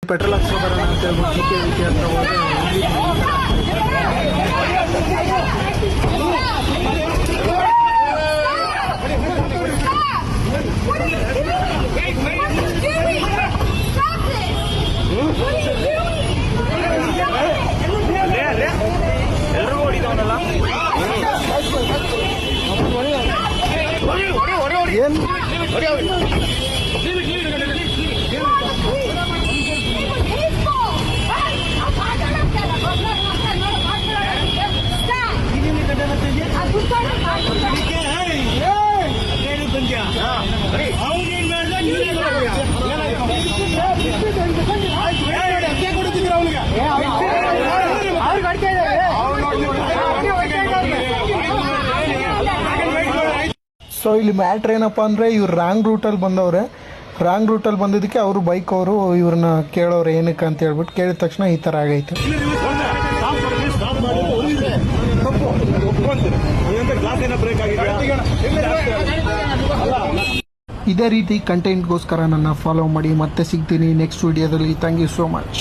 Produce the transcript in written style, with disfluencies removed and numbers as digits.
Petrol ಹಾಕ್ಸ್ಕೊಬರೋಣ ಅಂತ ಹೇಳ್ಬಿಟ್ಟು K ಹತ್ರ ಎಲ್ರಿಗೂ ಹೊಡಿದವನಲ್ಲ ಏನು ಸೊ ಇಲ್ಲಿ ಮ್ಯಾಟ್ರ್ ಏನಪ್ಪ ಅಂದರೆ ಇವ್ರು ರಾಂಗ್ ರೂಟಲ್ಲಿ ಬಂದವ್ರೆ. ರಾಂಗ್ ರೂಟಲ್ಲಿ ಬಂದಿದ್ದಕ್ಕೆ ಅವರು ಬೈಕ್ ಅವರು ಇವ್ರನ್ನ ಕೇಳೋರು ಏನಕ್ಕೆ ಅಂತ ಹೇಳ್ಬಿಟ್ಟು ಕೇಳಿದ ತಕ್ಷಣ ಈ ಥರ ಆಗೈತೆ. ಇದೇ ರೀತಿ ಕಂಟೆಂಟ್ಗೋಸ್ಕರ ನನ್ನ ಫಾಲೋ ಮಾಡಿ. ಮತ್ತೆ ಸಿಗ್ತೀನಿ ನೆಕ್ಸ್ಟ್ ವಿಡಿಯೋದಲ್ಲಿ. Thank you so much.